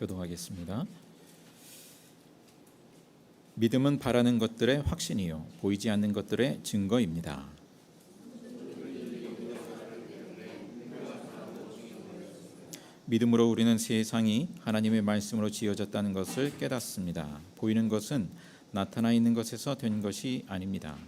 교도하겠습니다. 믿음은 바라는 것들의 확신이요 보이지 않는 것들의 증거입니다. 믿음으로 우리는 세상이 하나님의 말씀으로 지어졌다는 것을 깨닫습니다. 보이는 것은 나타나 있는 것에서 된 것이 아닙니다.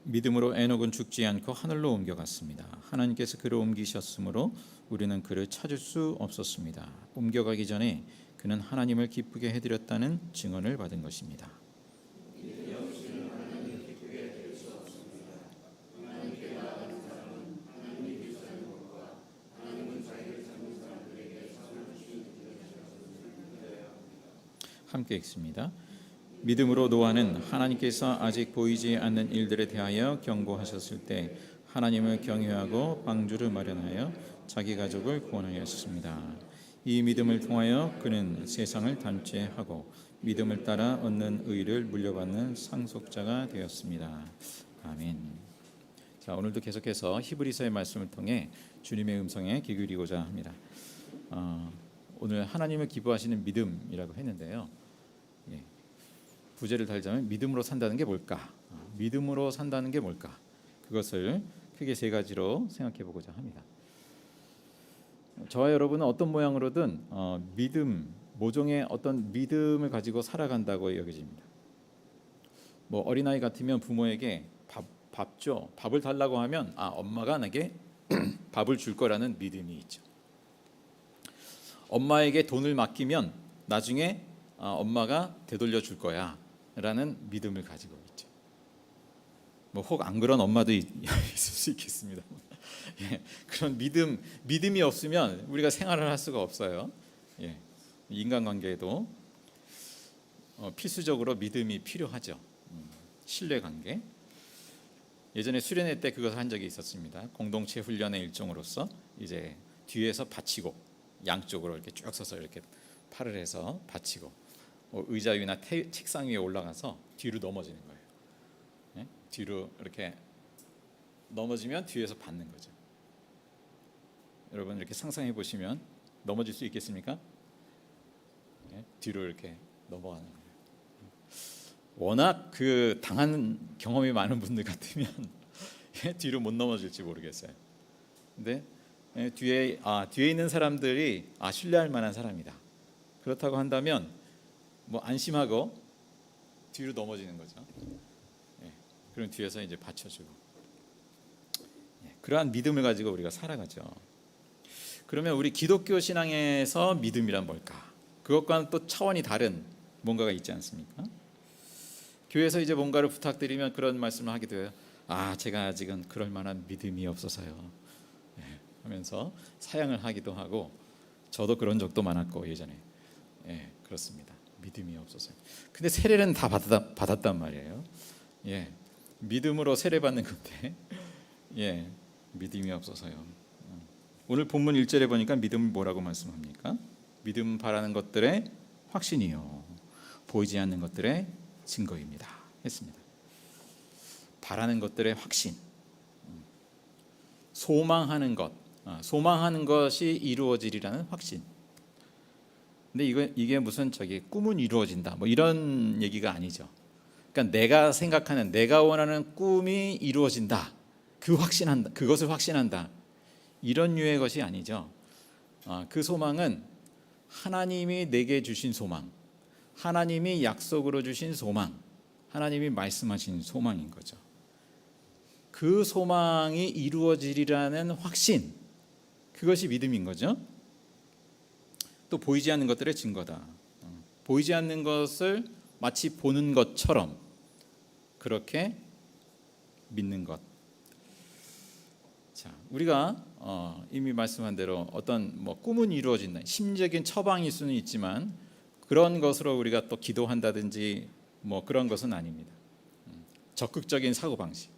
믿음으로 에녹은 죽지 않고 하늘로 옮겨갔습니다. 하나님께서 그를 옮기셨으므로 우리는 그를 찾을 수 없었습니다. 옮겨가기 전에 그는 하나님을 기쁘게 해드렸다는 증언을 받은 것입니다. 함께 읽습니다. 믿음으로 노아는 하나님께서 아직 보이지 않는 일들에 대하여 경고하셨을 때 하나님을 경외하고 방주를 마련하여 자기 가족을 구원하였습니다. 이 믿음을 통하여 그는 세상을 단죄하고 믿음을 따라 얻는 의를 물려받는 상속자가 되었습니다. 아멘. 자, 오늘도 계속해서 히브리서의 말씀을 통해 주님의 음성에 귀 기울이고자 합니다. 오늘 하나님을 기뻐하시는 믿음이라고 했는데요. 부제를 달자면 믿음으로 산다는 게 뭘까? 믿음으로 산다는 게 뭘까? 그것을 크게 세 가지로 생각해 보고자 합니다. 저와 여러분은 어떤 모양으로든 믿음, 모종의 어떤 믿음을 가지고 살아간다고 여겨집니다. 뭐 어린아이 같으면 부모에게 밥 줘, 밥을 달라고 하면 엄마가 내게 밥을 줄 거라는 믿음이 있죠. 엄마에게 돈을 맡기면 나중에 엄마가 되돌려 줄 거야 라는 믿음을 가지고 있죠. 뭐 혹 안 그런 엄마도 있을 수 있겠습니다. 그런 믿음이 없으면 우리가 생활을 할 수가 없어요. 인간관계에도 필수적으로 믿음이 필요하죠. 신뢰관계. 예전에 수련회 때 그것을 한 적이 있었습니다. 공동체 훈련의 일종으로서 이제 뒤에서 받치고 양쪽으로 이렇게 쭉 서서 이렇게 팔을 해서 받치고 의자 위나 책상 위에 올라가서 뒤로 넘어지는 거예요. 뒤로 이렇게 넘어지면 뒤에서 받는 거죠. 여러분 이렇게 상상해 보시면 넘어질 수 있겠습니까? 뒤로 이렇게 넘어가는 거예요. 워낙 그 당한 경험이 많은 분들 같으면 뒤로 못 넘어질지 모르겠어요. 근데 뒤에 있는 사람들이 신뢰할 만한 사람이다. 그렇다고 한다면 뭐 안심하고 뒤로 넘어지는 거죠. 그럼 뒤에서 이제 받쳐주고 그러한 믿음을 가지고 우리가 살아가죠. 그러면 우리 기독교 신앙에서 믿음이란 뭘까? 그것과는 또 차원이 다른 뭔가가 있지 않습니까? 교회에서 이제 뭔가를 부탁드리면 그런 말씀을 하기도 해요. 제가 아직은 그럴 만한 믿음이 없어서요. 하면서 사양을 하기도 하고 저도 그런 적도 많았고 예전에 그렇습니다. 믿음이 없어서요. 근데 세례는 다 받았단 말이에요. 믿음으로 세례 받는 건데 믿음이 없어서요. 오늘 본문 1절에 보니까 믿음은 뭐라고 말씀합니까? 믿음 바라는 것들의 확신이요 보이지 않는 것들의 증거입니다 했습니다. 바라는 것들의 확신, 소망하는 것, 소망하는 것이 이루어지리라는 확신. 근데 이게 무슨 꿈은 이루어진다 뭐 이런 얘기가 아니죠. 그러니까 내가 생각하는, 내가 원하는 꿈이 이루어진다, 그것을 확신한다, 이런 류의 것이 아니죠. 그 소망은 하나님이 내게 주신 소망, 하나님이 약속으로 주신 소망, 하나님이 말씀하신 소망인 거죠. 그 소망이 이루어지리라는 확신, 그것이 믿음인 거죠. 또 보이지 않는 것들의 증거다. 보이지 않는 것을 마치 보는 것처럼 그렇게 믿는 것. 자, 우리가 이미 말씀한 대로 어떤 꿈은 이루어진다, 심적인 처방일 수는 있지만 그런 것으로 우리가 또 기도한다든지 그런 것은 아닙니다. 적극적인 사고방식,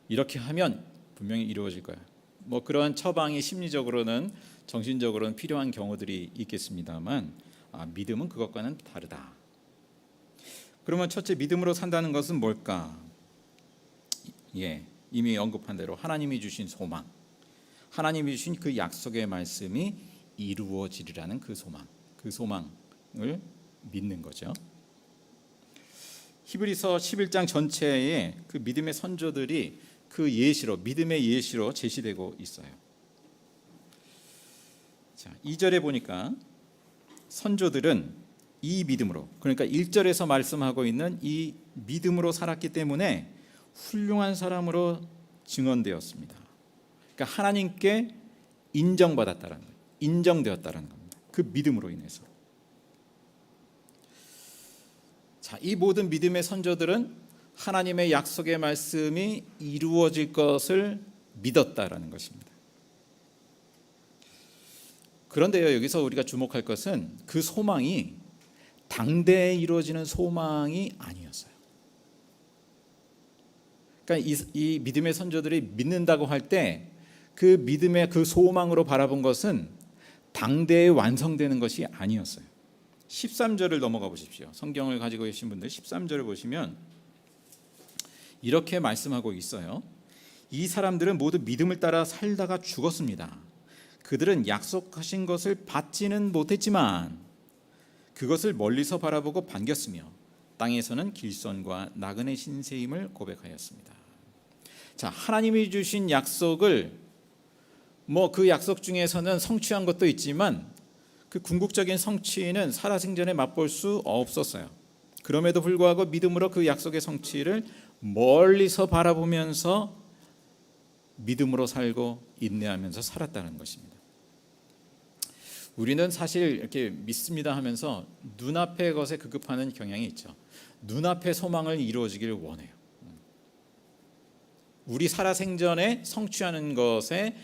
이렇게 하면 분명히 이루어질 거야, 뭐 그러한 처방이 심리적으로는 정신적으로는 필요한 경우들이 있겠습니다만 믿음은 그것과는 다르다. 그러면 첫째, 믿음으로 산다는 것은 뭘까? 이미 언급한 대로 하나님이 주신 소망, 하나님이 주신 그 약속의 말씀이 이루어지리라는 그 소망을 믿는 거죠. 히브리서 11장 전체에 그 믿음의 선조들이 그 믿음의 예시로 제시되고 있어요. 자, 2절에 보니까 선조들은 이 믿음으로, 그러니까 1절에서 말씀하고 있는 이 믿음으로 살았기 때문에 훌륭한 사람으로 증언되었습니다. 그러니까 하나님께 인정받았다는 거예요. 인정되었다는 겁니다. 그 믿음으로 인해서. 자, 이 모든 믿음의 선조들은 하나님의 약속의 말씀이 이루어질 것을 믿었다라는 것입니다. 그런데요, 여기서 우리가 주목할 것은 그 소망이 당대에 이루어지는 소망이 아니었어요. 그러니까 이 믿음의 선조들이 믿는다고 할 때 그 믿음의 그 소망으로 바라본 것은 당대에 완성되는 것이 아니었어요. 13절을 넘어가 보십시오. 성경을 가지고 계신 분들 13절을 보시면 이렇게 말씀하고 있어요. 이 사람들은 모두 믿음을 따라 살다가 죽었습니다. 그들은 약속하신 것을 받지는 못했지만 그것을 멀리서 바라보고 반겼으며 땅에서는 길손과 나그네 신세임을 고백하였습니다. 자, 하나님이 주신 약속을 그 약속 중에서는 성취한 것도 있지만 그 궁극적인 성취는 살아생전에 맛볼 수 없었어요. 그럼에도 불구하고 믿음으로 그 약속의 성취를 멀리서 바라보면서 믿음으로 살고 인내하면서 살았다는 것입니다. 우리는 사실 이렇게 믿습니다 하면서 눈앞의 것에 급급하는 경향이 있죠. 눈앞의 소망을 이루어지기를 원해요. 우리 살아생전에 성취하는 것에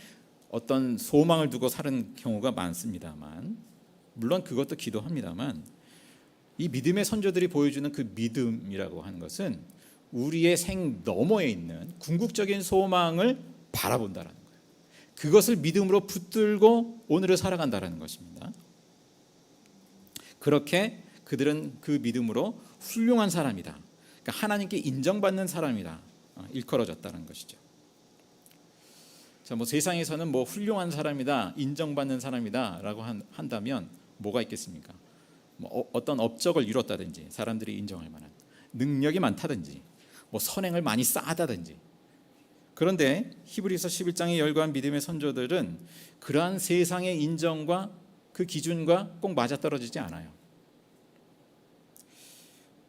어떤 소망을 두고 사는 경우가 많습니다만, 물론 그것도 기도합니다만, 이 믿음의 선조들이 보여주는 그 믿음이라고 하는 것은 우리의 생 너머에 있는 궁극적인 소망을 바라본다는 거예요. 그것을 믿음으로 붙들고 오늘을 살아간다는 것입니다. 그렇게 그들은 그 믿음으로 훌륭한 사람이다, 그러니까 하나님께 인정받는 사람이다, 일컬어졌다는 것이죠. 자, 세상에서는 훌륭한 사람이다, 인정받는 사람이다라고 한다면 뭐가 있겠습니까? 어떤 업적을 이뤘다든지, 사람들이 인정할 만한 능력이 많다든지, 선행을 많이 쌓았다든지. 그런데 히브리서 11장에 열거한 믿음의 선조들은 그러한 세상의 인정과 그 기준과 꼭 맞아떨어지지 않아요.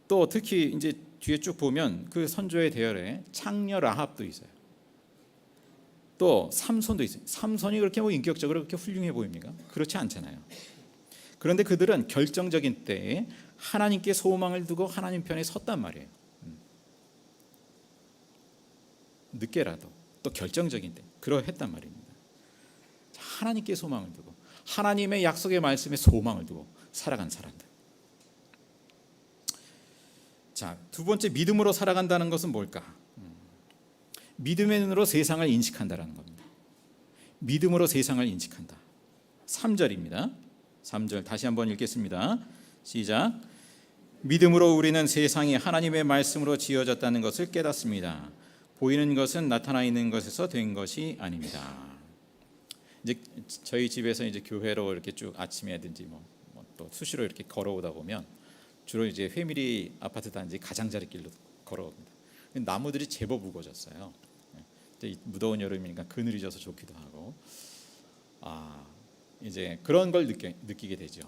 또 특히 이제 뒤에 쭉 보면 그 선조의 대열에 창녀 라합도 있어요. 또 삼손도 있어요. 삼손이 그렇게 인격적으로 그렇게 훌륭해 보입니까? 그렇지 않잖아요. 그런데 그들은 결정적인 때에 하나님께 소망을 두고 하나님 편에 섰단 말이에요. 늦게라도 또 결정적인 때 그러했단 말입니다. 하나님께 소망을 두고 하나님의 약속의 말씀에 소망을 두고 살아간 사람들. 자, 두 번째, 믿음으로 살아간다는 것은 뭘까? 믿음의 눈으로 세상을 인식한다라는 겁니다. 믿음으로 세상을 인식한다. 3절입니다. 3절 다시 한번 읽겠습니다. 시작. 믿음으로 우리는 세상이 하나님의 말씀으로 지어졌다는 것을 깨닫습니다. 보이는 것은 나타나 있는 것에서 된 것이 아닙니다. 이제 저희 집에서 이제 교회로 이렇게 쭉 아침에든지 또 수시로 이렇게 걸어오다 보면 주로 이제 회밀이 아파트 단지 가장자리길로 걸어옵니다. 나무들이 제법 우거졌어요. 무더운 여름이니까 그늘이 져서 좋기도 하고, 이제 그런 걸 느끼게 되죠.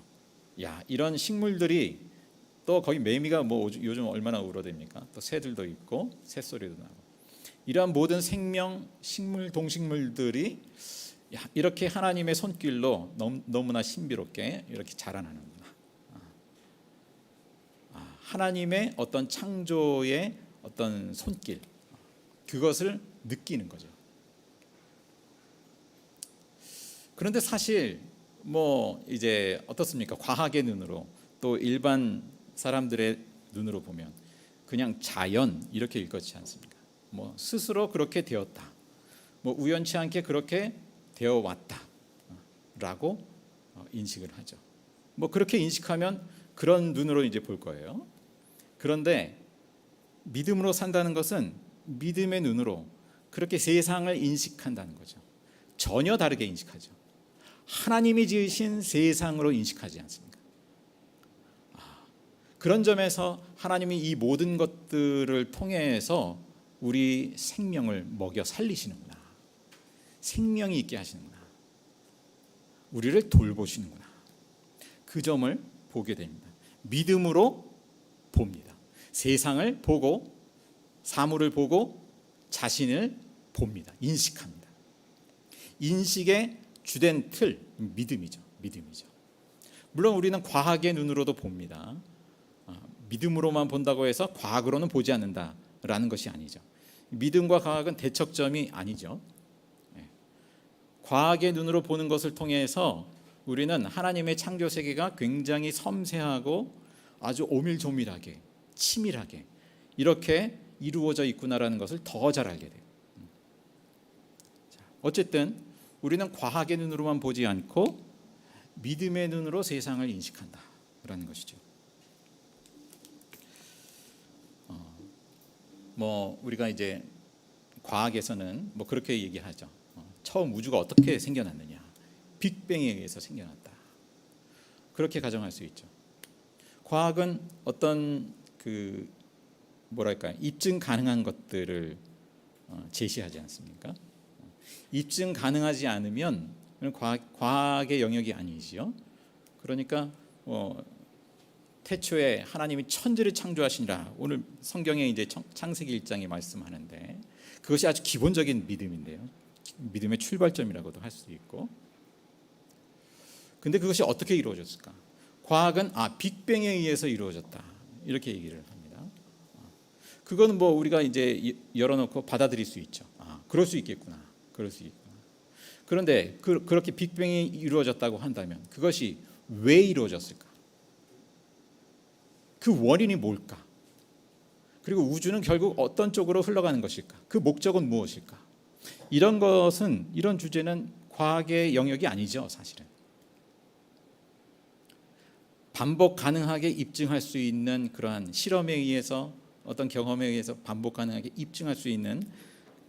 야, 이런 식물들이 또 거기 매미가 요즘 얼마나 울어댑니까? 또 새들도 있고 새소리도 나고, 이러한 모든 생명, 식물, 동식물들이 이렇게 하나님의 손길로 너무나 신비롭게 이렇게 자라나는구나. 하나님의 어떤 창조의 어떤 손길, 그것을 느끼는 거죠. 그런데 사실 이제 어떻습니까? 과학의 눈으로 또 일반 사람들의 눈으로 보면 그냥 자연 이렇게 읽었지 않습니까? 스스로 그렇게 되었다. 우연치 않게 그렇게 되어 왔다라고 인식을 하죠. 뭐 그렇게 인식하면 그런 눈으로 이제 볼 거예요. 그런데 믿음으로 산다는 것은 믿음의 눈으로 그렇게 세상을 인식한다는 거죠. 전혀 다르게 인식하죠. 하나님이 지으신 세상으로 인식하지 않습니까? 그런 점에서 하나님이 이 모든 것들을 통해서 우리 생명을 먹여 살리시는구나. 생명이 있게 하시는구나. 우리를 돌보시는구나. 그 점을 보게 됩니다. 믿음으로 봅니다. 세상을 보고 사물을 보고 자신을 봅니다. 인식합니다. 인식의 주된 틀, 믿음이죠. 물론 우리는 과학의 눈으로도 봅니다. 믿음으로만 본다고 해서 과학으로는 보지 않는다라는 것이 아니죠. 믿음과 과학은 대척점이 아니죠. 과학의 눈으로 보는 것을 통해서 우리는 하나님의 창조 세계가 굉장히 섬세하고 아주 오밀조밀하게 치밀하게 이렇게 이루어져 있구나라는 것을 더 잘 알게 돼요. 어쨌든 우리는 과학의 눈으로만 보지 않고 믿음의 눈으로 세상을 인식한다라는 것이죠. 뭐 우리가 이제 과학에서는 뭐 그렇게 얘기하죠. 처음 우주가 어떻게 생겨났느냐? 빅뱅에 의해서 생겨났다. 그렇게 가정할 수 있죠. 과학은 어떤 그 뭐랄까 입증 가능한 것들을 제시하지 않습니까? 입증 가능하지 않으면 과학의 영역이 아니지요. 그러니까 태초에 하나님이 천지를 창조하시니라. 오늘 성경에 이제 창세기 1장에 말씀하는데 그것이 아주 기본적인 믿음인데요. 믿음의 출발점이라고도 할 수 있고. 근데 그것이 어떻게 이루어졌을까? 과학은 빅뱅에 의해서 이루어졌다. 이렇게 얘기를 합니다. 그거는 뭐 우리가 이제 열어놓고 받아들일 수 있죠. 그럴 수 있겠구나. 그런데 그렇게 빅뱅이 이루어졌다고 한다면 그것이 왜 이루어졌을까? 그 원인이 뭘까? 그리고 우주는 결국 어떤 쪽으로 흘러가는 것일까? 그 목적은 무엇일까? 이런 주제는 과학의 영역이 아니죠, 사실은. 반복 가능하게 입증할 수 있는 그러한 실험에 의해서 어떤 경험에 의해서 반복 가능하게 입증할 수 있는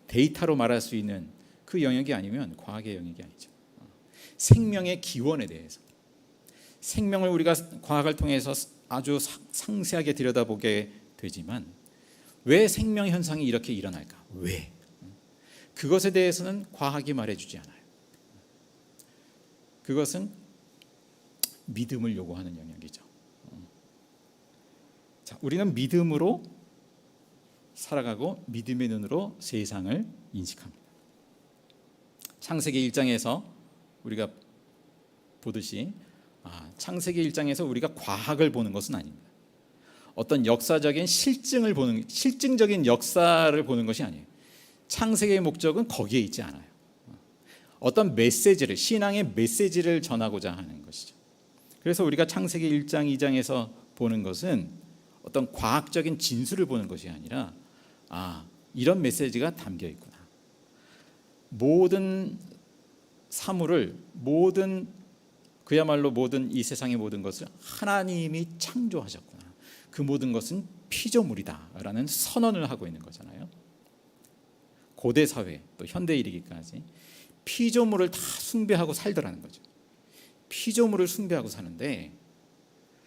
데이터로 말할 수 있는 그 영역이 아니면 과학의 영역이 아니죠. 생명의 기원에 대해서 생명을 우리가 과학을 통해서 아주 상세하게 들여다보게 되지만 왜 생명 현상이 이렇게 일어날까? 왜? 그것에 대해서는 과학이 말해주지 않아요. 그것은 믿음을 요구하는 영역이죠. 자, 우리는 믿음으로 살아가고 믿음의 눈으로 세상을 인식합니다. 창세기 1장에서 우리가 보듯이 창세기 1장에서 우리가 과학을 보는 것은 아닙니다. 어떤 역사적인 실증적인 역사를 보는 것이 아니에요. 창세기의 목적은 거기에 있지 않아요. 어떤 메시지를 신앙의 메시지를 전하고자 하는 것이죠. 그래서 우리가 창세기 1장, 2장에서 보는 것은 어떤 과학적인 진술을 보는 것이 아니라 이런 메시지가 담겨 있구나. 모든 사물을 그야말로 모든 이 세상의 모든 것을 하나님이 창조하셨구나. 그 모든 것은 피조물이다라는 선언을 하고 있는 거잖아요. 고대 사회 또 현대에 이르기까지 피조물을 다 숭배하고 살더라는 거죠. 피조물을 숭배하고 사는데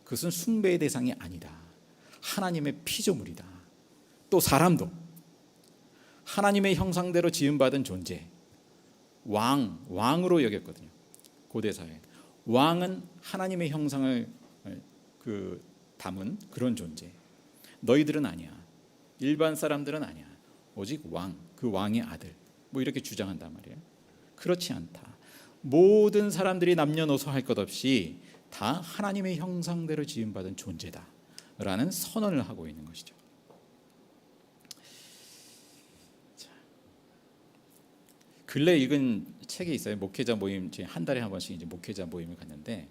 그것은 숭배의 대상이 아니다. 하나님의 피조물이다. 또 사람도 하나님의 형상대로 지음받은 존재, 왕으로 여겼거든요. 고대 사회 왕은 하나님의 형상을 담은 그런 존재. 너희들은 아니야. 일반 사람들은 아니야. 오직 그 왕의 아들. 뭐 이렇게 주장한단 말이에요. 그렇지 않다. 모든 사람들이 남녀노소 할 것 없이 다 하나님의 형상대로 지음받은 존재다라는 선언을 하고 있는 것이죠. 근래 읽은 책이 있어요. 목회자 모임, 한 달에 한 번씩 이제 목회자 모임을 갔는데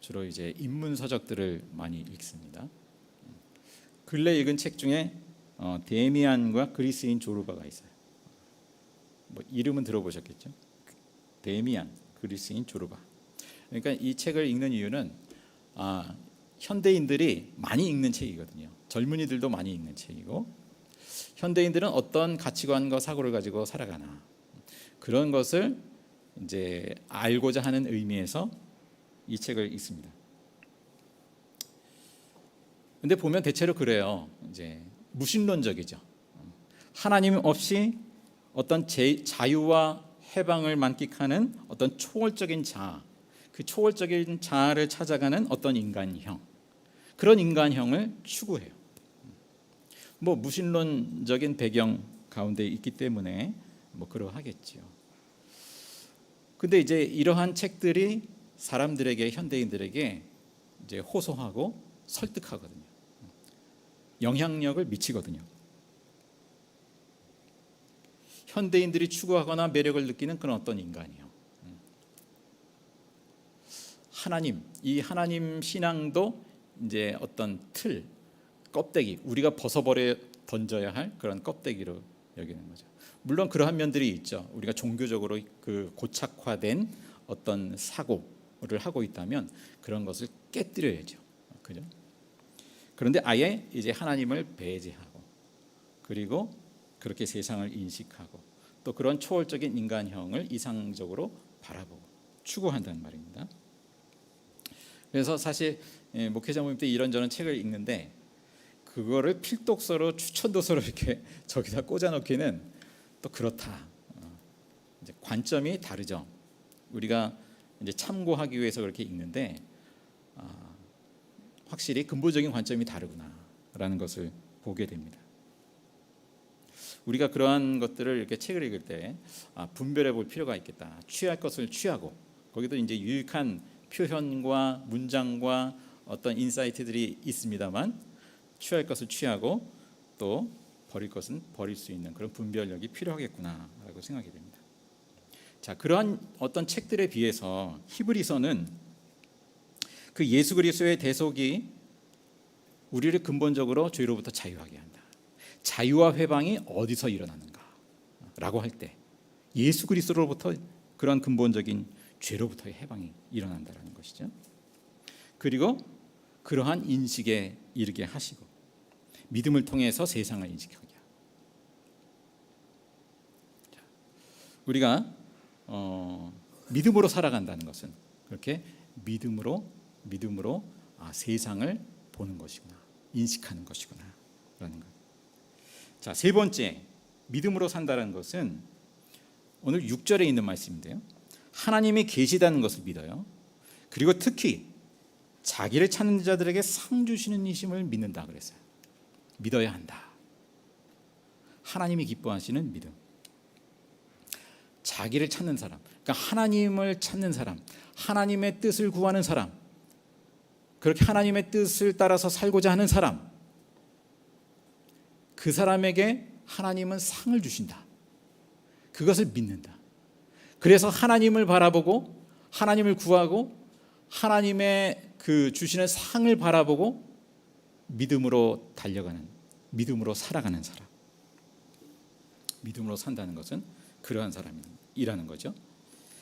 주로 이제 인문 서적들을 많이 읽습니다. 근래 읽은 책 중에 데미안과 그리스인 조르바가 있어요. 뭐 이름은 들어보셨겠죠? 데미안, 그리스인 조르바. 그러니까 이 책을 읽는 이유는 현대인들이 많이 읽는 책이거든요. 젊은이들도 많이 읽는 책이고, 현대인들은 어떤 가치관과 사고를 가지고 살아가나 그런 것을 이제 알고자 하는 의미에서 이 책을 읽습니다. 근데 보면 대체로 그래요. 이제 무신론적이죠. 하나님 없이 어떤 자유와 해방을 만끽하는 어떤 초월적인 자아, 그 초월적인 자아를 찾아가는 어떤 인간형, 그런 인간형을 추구해요. 뭐 무신론적인 배경 가운데 있기 때문에 뭐 그러하겠지요. 근데 이제 이러한 책들이 사람들에게, 현대인들에게 이제 호소하고 설득하거든요. 영향력을 미치거든요. 현대인들이 추구하거나 매력을 느끼는 그런 어떤 인간이요. 하나님, 이 하나님 신앙도 이제 어떤 틀, 껍데기, 우리가 벗어버려 던져야 할 그런 껍데기로 여기는 거죠. 물론 그러한 면들이 있죠. 우리가 종교적으로 그 고착화된 어떤 사고를 하고 있다면 그런 것을 깨뜨려야죠. 그죠? 그런데 아예 이제 하나님을 배제하고, 그리고 그렇게 세상을 인식하고, 또 그런 초월적인 인간형을 이상적으로 바라보고 추구한다는 말입니다. 그래서 사실 목회자 모임 때 이런저런 책을 읽는데 그거를 필독서로, 추천도서로 이렇게 저기다 꽂아놓기는 또 그렇다. 이제 관점이 다르죠. 우리가 이제 참고하기 위해서 그렇게 읽는데 확실히 근본적인 관점이 다르구나라는 것을 보게 됩니다. 우리가 그러한 것들을 이렇게 책을 읽을 때 분별해 볼 필요가 있겠다. 취할 것을 취하고, 거기도 이제 유익한 표현과 문장과 어떤 인사이트들이 있습니다만, 취할 것을 취하고 또 버릴 것은 버릴 수 있는 그런 분별력이 필요하겠구나라고 생각이 됩니다. 자, 그러한 어떤 책들에 비해서 히브리서는 그 예수 그리스도의 대속이 우리를 근본적으로 죄로부터 자유하게 한다. 자유와 회방이 어디서 일어나는가라고 할 때 예수 그리스도로부터 그런 근본적인 죄로부터의 해방이 일어난다는 것이죠. 그리고 그러한 인식에 이르게 하시고 믿음을 통해서 세상을 인식하게 하고. 우리가 믿음으로 살아간다는 것은 그렇게 믿음으로 세상을 보는 것이구나, 인식하는 것이구나라는 것. 자, 세 번째, 믿음으로 산다는 것은 오늘 6절에 있는 말씀인데요. 하나님이 계시다는 것을 믿어요. 그리고 특히 자기를 찾는 자들에게 상 주시는 이심을 믿는다 그랬어요. 믿어야 한다. 하나님이 기뻐하시는 믿음. 자기를 찾는 사람, 그러니까 하나님을 찾는 사람, 하나님의 뜻을 구하는 사람, 그렇게 하나님의 뜻을 따라서 살고자 하는 사람, 그 사람에게 하나님은 상을 주신다. 그것을 믿는다. 그래서 하나님을 바라보고 하나님을 구하고 하나님의 그 주시는 상을 바라보고 믿음으로 달려가는, 믿음으로 살아가는 사람. 믿음으로 산다는 것은 그러한 사람이라는 거죠.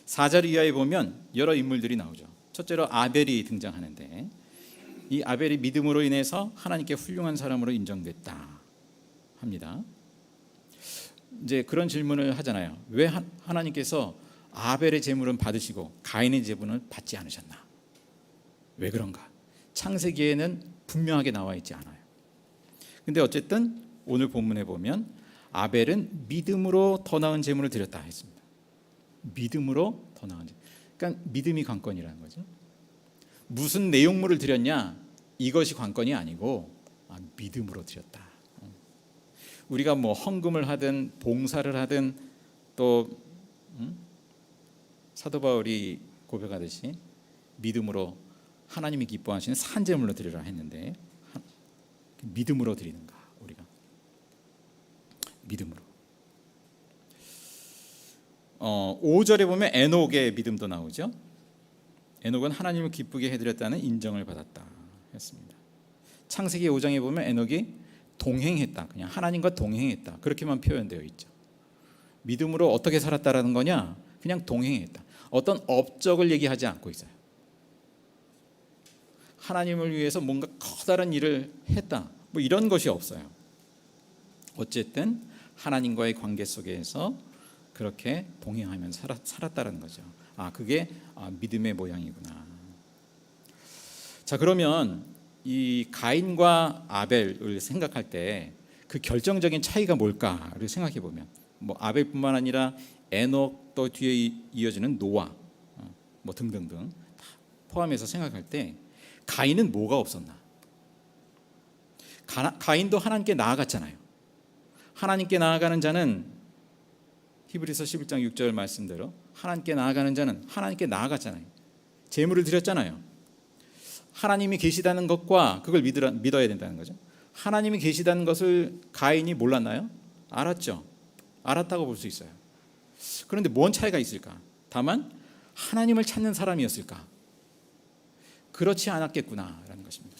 4절 이하에 보면 여러 인물들이 나오죠. 첫째로 아벨이 등장하는데, 이 아벨이 믿음으로 인해서 하나님께 훌륭한 사람으로 인정됐다 합니다. 이제 그런 질문을 하잖아요. 왜 하나님께서 아벨의 제물은 받으시고 가인의 제물은 받지 않으셨나? 왜 그런가? 창세기에는 분명하게 나와 있지 않아요. 근데 어쨌든 오늘 본문에 보면 아벨은 믿음으로 더 나은 제물을 드렸다 했습니다. 믿음으로 더 나은 제물. 그러니까 믿음이 관건이라는 거죠. 무슨 내용물을 드렸냐? 이것이 관건이 아니고 믿음으로 드렸다. 우리가 뭐 헌금을 하든 봉사를 하든 또 사도 바울이 고백하듯이 믿음으로 하나님이 기뻐하시는 산제물로 드리라 했는데, 믿음으로 드리는가? 우리가 믿음으로. 5절에 보면 에녹의 믿음도 나오죠. 에녹은 하나님을 기쁘게 해드렸다는 인정을 받았다 했습니다. 창세기 5장에 보면 에녹이 동행했다, 그냥 하나님과 동행했다, 그렇게만 표현되어 있죠. 믿음으로 어떻게 살았다라는 거냐? 그냥 동행했다. 어떤 업적을 얘기하지 않고 있어요. 하나님을 위해서 뭔가 커다란 일을 했다, 뭐 이런 것이 없어요. 어쨌든 하나님과의 관계 속에서 그렇게 동행하면서 살았다는 거죠. 그게 믿음의 모양이구나. 자, 그러면 이 가인과 아벨을 생각할 때 그 결정적인 차이가 뭘까를 생각해 보면, 뭐 아벨뿐만 아니라 에녹, 또 뒤에 이어지는 노아, 뭐 등등등 다 포함해서 생각할 때 가인은 뭐가 없었나? 가인도 하나님께 나아갔잖아요. 하나님께 나아가는 자는 히브리서 11장 6절 말씀대로 하나님께 나아가는 자는 하나님께 나아갔잖아요. 제물을 드렸잖아요. 하나님이 계시다는 것과 그걸 믿어야 된다는 거죠. 하나님이 계시다는 것을 가인이 몰랐나요? 알았죠. 알았다고 볼 수 있어요. 그런데 뭔 차이가 있을까? 다만 하나님을 찾는 사람이었을까? 그렇지 않았겠구나라는 것입니다.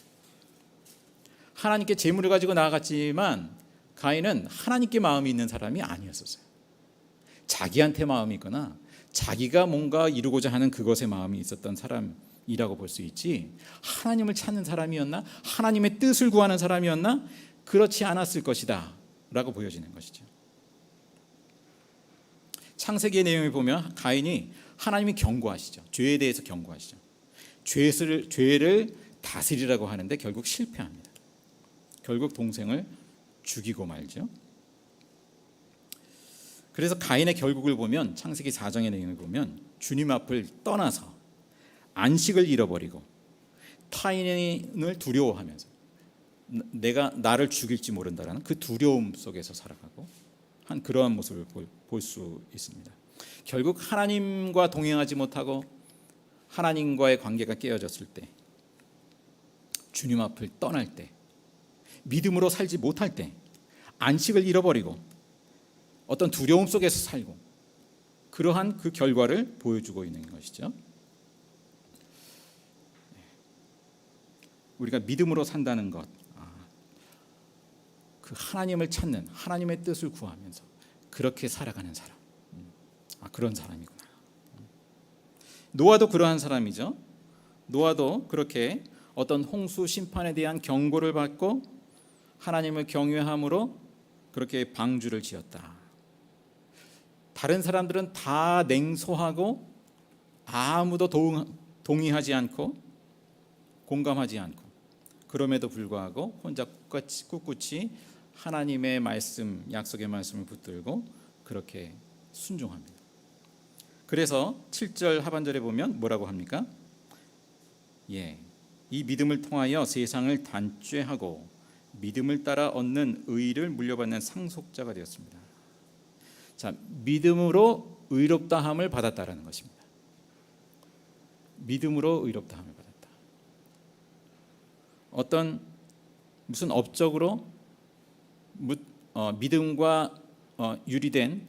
하나님께 제물을 가지고 나아갔지만 가인은 하나님께 마음이 있는 사람이 아니었었어요. 자기한테 마음이 있거나 자기가 뭔가 이루고자 하는 그것에 마음이 있었던 사람이라고 볼 수 있지, 하나님을 찾는 사람이었나? 하나님의 뜻을 구하는 사람이었나? 그렇지 않았을 것이다 라고 보여지는 것이죠. 창세기의 내용을 보면 가인이 하나님이 경고하시죠. 죄에 대해서 경고하시죠. 죄를 다스리라고 하는데 결국 실패합니다. 결국 동생을 죽이고 말죠. 그래서 가인의 결국을 보면 창세기 4장의 내용을 보면 주님 앞을 떠나서 안식을 잃어버리고 타인을 두려워하면서 내가 나를 죽일지 모른다라는 그 두려움 속에서 살아가고 한 그러한 모습을 볼 수 있습니다. 결국 하나님과 동행하지 못하고 하나님과의 관계가 깨어졌을 때, 주님 앞을 떠날 때, 믿음으로 살지 못할 때, 안식을 잃어버리고 어떤 두려움 속에서 살고, 그러한 그 결과를 보여주고 있는 것이죠. 우리가 믿음으로 산다는 것, 그 하나님을 찾는, 하나님의 뜻을 구하면서 그렇게 살아가는 사람, 그런 사람이구나. 노아도 그러한 사람이죠. 노아도 그렇게 어떤 홍수 심판에 대한 경고를 받고 하나님을 경외함으로 그렇게 방주를 지었다. 다른 사람들은 다 냉소하고 아무도 동의하지 않고 공감하지 않고, 그럼에도 불구하고 혼자 꿋꿋이 하나님의 말씀, 약속의 말씀을 붙들고 그렇게 순종합니다. 그래서 7절 하반절에 보면 뭐라고 합니까? 이 믿음을 통하여 세상을 단죄하고 믿음을 따라 얻는 의를 물려받는 상속자가 되었습니다. 자, 믿음으로 의롭다함을 받았다라는 것입니다. 믿음으로 의롭다함을 받았다. 어떤 무슨 업적으로 믿음과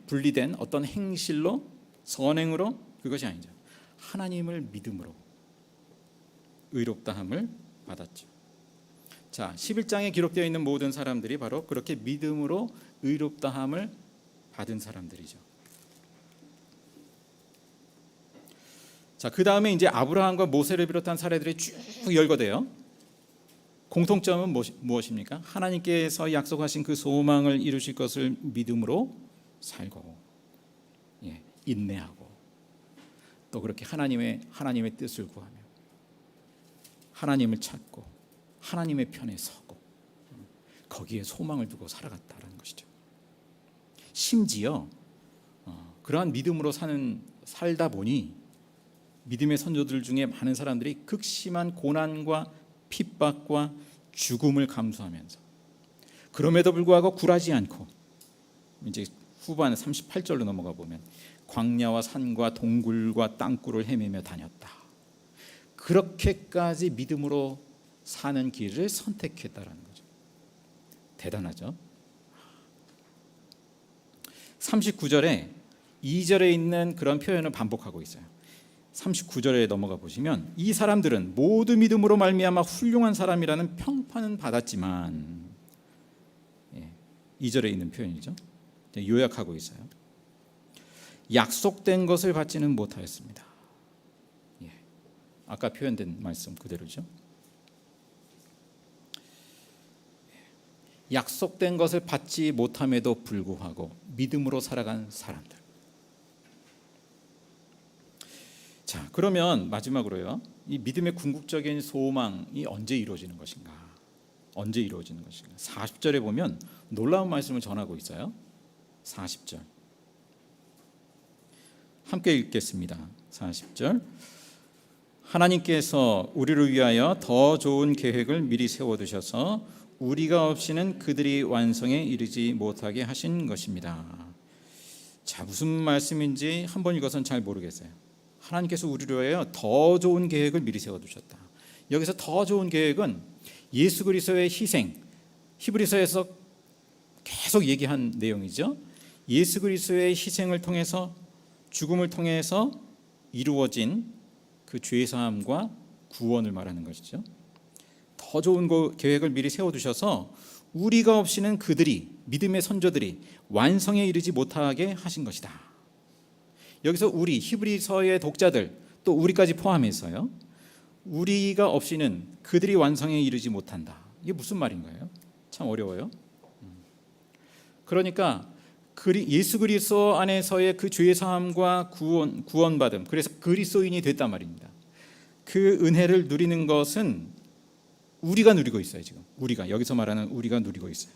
분리된 어떤 행실로, 선행으로, 그것이 아니죠. 하나님을 믿음으로 의롭다함을 받았죠. 자, 11장에 기록되어 있는 모든 사람들이 바로 그렇게 믿음으로 의롭다함을 받은 사람들이죠. 자, 그 다음에 이제 아브라함과 모세를 비롯한 사례들이 쭉 열거돼요. 공통점은 무엇입니까? 하나님께서 약속하신 그 소망을 이루실 것을 믿음으로 살고, 인내하고, 또 그렇게 하나님의 뜻을 구하며 하나님을 찾고 하나님의 편에 서고 거기에 소망을 두고 살아갔다는 것이죠. 심지어 그러한 믿음으로 살다 보니 믿음의 선조들 중에 많은 사람들이 극심한 고난과 핍박과 죽음을 감수하면서, 그럼에도 불구하고 굴하지 않고, 이제 후반 38절로 넘어가 보면 광야와 산과 동굴과 땅굴을 헤매며 다녔다. 그렇게까지 믿음으로 사는 길을 선택했다라는 거죠. 대단하죠. 39절에 2절에 있는 그런 표현을 반복하고 있어요. 39절에 넘어가 보시면 이 사람들은 모두 믿음으로 말미암아 훌륭한 사람이라는 평판은 받았지만, 2절에 있는 표현이죠. 요약하고 있어요. 약속된 것을 받지는 못하였습니다. 아까 표현된 말씀 그대로죠. 약속된 것을 받지 못함에도 불구하고 믿음으로 살아간 사람들. 자, 그러면 마지막으로요. 이 믿음의 궁극적인 소망이 언제 이루어지는 것인가? 언제 이루어지는 것인가? 40절에 보면 놀라운 말씀을 전하고 있어요. 40절. 함께 읽겠습니다. 40절. 하나님께서 우리를 위하여 더 좋은 계획을 미리 세워두셔서 우리가 없이는 그들이 완성에 이르지 못하게 하신 것입니다. 자, 무슨 말씀인지 한번 읽어서는 잘 모르겠어요. 하나님께서 우리를 위하여 더 좋은 계획을 미리 세워두셨다. 여기서 더 좋은 계획은 예수 그리스도의 희생, 히브리서에서 계속 얘기한 내용이죠. 예수 그리스도의 희생을 통해서, 죽음을 통해서 이루어진 그 죄사함과 구원을 말하는 것이죠. 더 좋은 계획을 미리 세워두셔서 우리가 없이는 그들이, 믿음의 선조들이 완성에 이르지 못하게 하신 것이다. 여기서 우리, 히브리서의 독자들, 또 우리까지 포함해서요, 우리가 없이는 그들이 완성에 이르지 못한다. 이게 무슨 말인가요? 참 어려워요. 그러니까 예수 그리스도 안에서의 그 죄 사함과 구원받음, 그래서 그리스도인이 됐단 말입니다. 그 은혜를 누리는 것은 우리가 누리고 있어요. 지금 우리가, 여기서 말하는 우리가 누리고 있어요.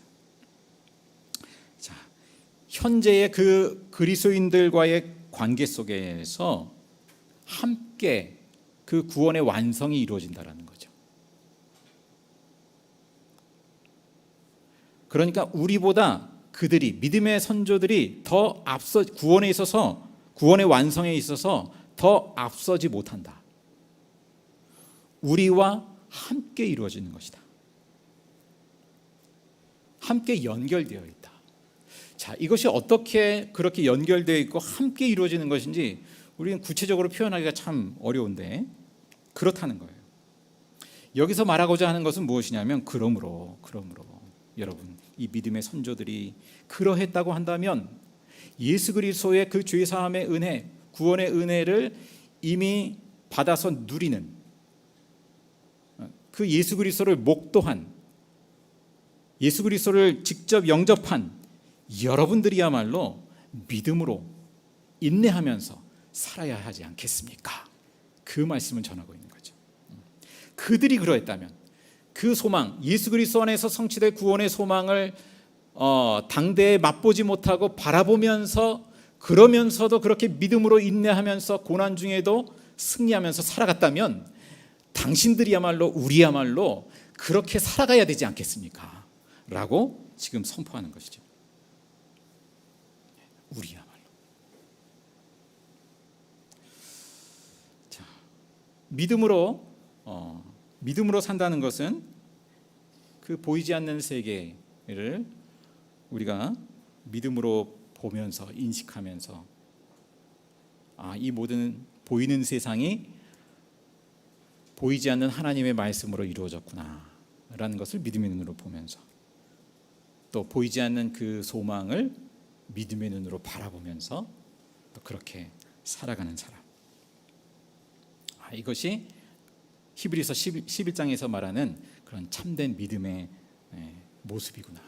자, 현재의 그 그리스도인들과의 관계 속에서 함께 그 구원의 완성이 이루어진다라는 거죠. 그러니까 우리보다 그들이, 믿음의 선조들이 더 앞서, 구원에 있어서, 구원의 완성에 있어서 더 앞서지 못한다. 우리와 함께 이루어지는 것이다. 함께 연결되어 있다. 자, 이것이 어떻게 그렇게 연결되어 있고 함께 이루어지는 것인지 우리는 구체적으로 표현하기가 참 어려운데 그렇다는 거예요. 여기서 말하고자 하는 것은 무엇이냐면 그러므로 여러분, 이 믿음의 선조들이 그러했다고 한다면 예수 그리스도의 그 죄 사함의 은혜, 구원의 은혜를 이미 받아서 누리는, 그 예수 그리스도를 목도한, 예수 그리스도를 직접 영접한 여러분들이야말로 믿음으로 인내하면서 살아야 하지 않겠습니까? 그 말씀을 전하고 있는 거죠. 그들이 그러했다면 그 소망, 예수 그리스도 안에서 성취될 구원의 소망을 당대에 맛보지 못하고 바라보면서, 그러면서도 그렇게 믿음으로 인내하면서 고난 중에도 승리하면서 살아갔다면 당신들이야말로, 우리야말로 그렇게 살아가야 되지 않겠습니까? 라고 지금 선포하는 것이죠. 우리야말로. 자, 믿음으로 산다는 것은 그 보이지 않는 세계를 우리가 믿음으로 보면서, 인식하면서, 이 모든 보이는 세상이 보이지 않는 하나님의 말씀으로 이루어졌구나 라는 것을 믿음의 눈으로 보면서, 또 보이지 않는 그 소망을 믿음의 눈으로 바라보면서 또 그렇게 살아가는 사람. 이것이 히브리서 11장에서 말하는 그런 참된 믿음의 모습이구나.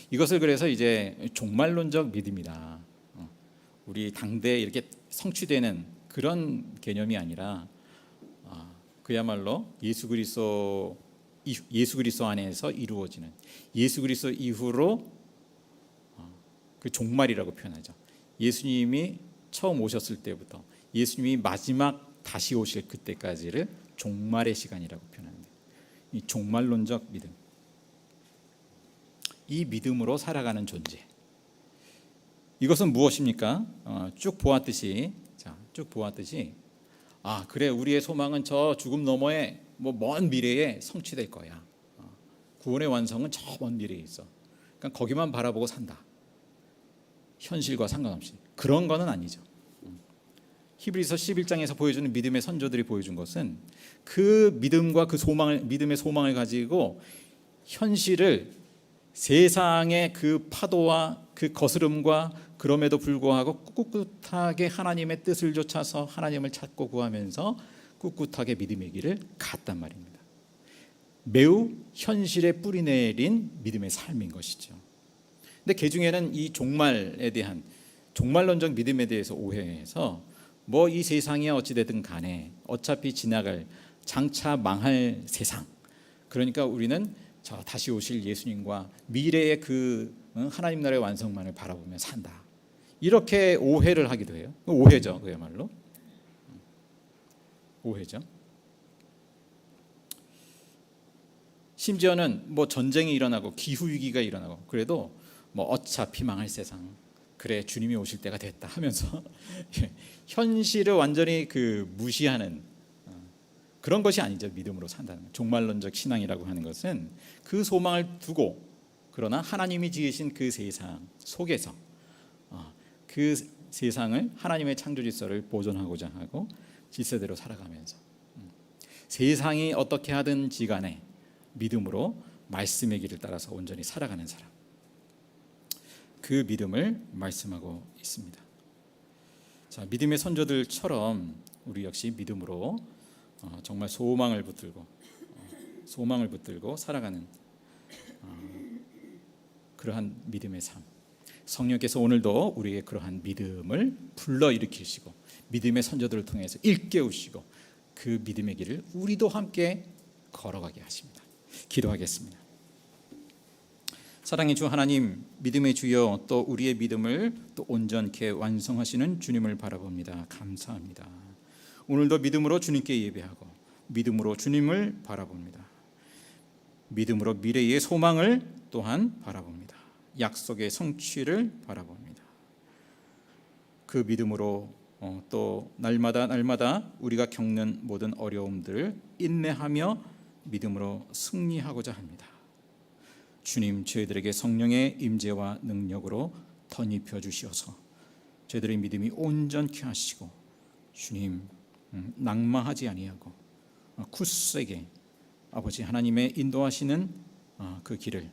이것을 그래서 이제 종말론적 믿음이다. 우리 당대에 이렇게 성취되는 그런 개념이 아니라 그야말로 예수 그리스도 안에서 이루어지는, 예수 그리스도 이후로 그 종말이라고 표현하죠. 예수님이 처음 오셨을 때부터 예수님이 마지막 다시 오실 그때까지를 종말의 시간이라고 표현합니다. 이 종말론적 믿음, 이 믿음으로 살아가는 존재, 이것은 무엇입니까? 쭉 보았듯이 그래, 우리의 소망은 저 죽음 너머에 먼 미래에 성취될 거야. 구원의 완성은 저 먼 미래에 있어. 그러니까 거기만 바라보고 산다. 현실과 상관없이. 그런 거는 아니죠. 히브리서 11장에서 보여주는 믿음의 선조들이 보여준 것은 그 믿음과 그 소망을, 믿음의 소망을 가지고 현실을, 세상의 그 파도와 그 거스름과 그럼에도 불구하고 꿋꿋하게 하나님의 뜻을 좇아서 하나님을 찾고 구하면서 꿋꿋하게 믿음의 길을 갔단 말입니다. 매우 현실에 뿌리 내린 믿음의 삶인 것이죠. 근데 그 중에는 이 종말에 대한 종말론적 믿음에 대해서 오해해서 뭐 이 세상이 어찌되든 간에 어차피 지나갈 장차 망할 세상, 그러니까 우리는 저 다시 오실 예수님과 미래의 그 하나님 나라의 완성만을 바라보며 산다, 이렇게 오해를 하기도 해요. 오해죠, 그야말로 오해죠. 심지어는 뭐 전쟁이 일어나고 기후 위기가 일어나고 그래도 뭐 어차피 망할 세상, 그래 주님이 오실 때가 됐다 하면서 현실을 완전히 그 무시하는 그런 것이 아니죠. 믿음으로 산다는 것. 종말론적 신앙이라고 하는 것은 그 소망을 두고, 그러나 하나님이 지으신 그 세상 속에서 그 세상을 하나님의 창조 질서를 보존하고자 하고 질서대로 살아가면서 세상이 어떻게 하든지 간에 믿음으로 말씀의 길을 따라서 온전히 살아가는 사람, 그 믿음을 말씀하고 있습니다. 자, 믿음의 선조들처럼 우리 역시 믿음으로 정말 소망을 붙들고 살아가는 그러한 믿음의 삶, 성령께서 오늘도 우리에게 그러한 믿음을 불러일으키시고 믿음의 선조들을 통해서 일깨우시고 그 믿음의 길을 우리도 함께 걸어가게 하십니다. 기도하겠습니다. 사랑의 주 하나님, 믿음의 주여, 또 우리의 믿음을 또 온전케 완성하시는 주님을 바라봅니다. 감사합니다. 오늘도 믿음으로 주님께 예배하고 믿음으로 주님을 바라봅니다. 믿음으로 미래의 소망을 또한 바라봅니다. 약속의 성취를 바라봅니다. 그 믿음으로 또 날마다 우리가 겪는 모든 어려움들을 인내하며 믿음으로 승리하고자 합니다. 주님, 저희들에게 성령의 임재와 능력으로 덧입혀 주시어서 저희들의 믿음이 온전케 하시고 주님, 낙마하지 아니하고 굳세게 아버지 하나님의 인도하시는 그 길을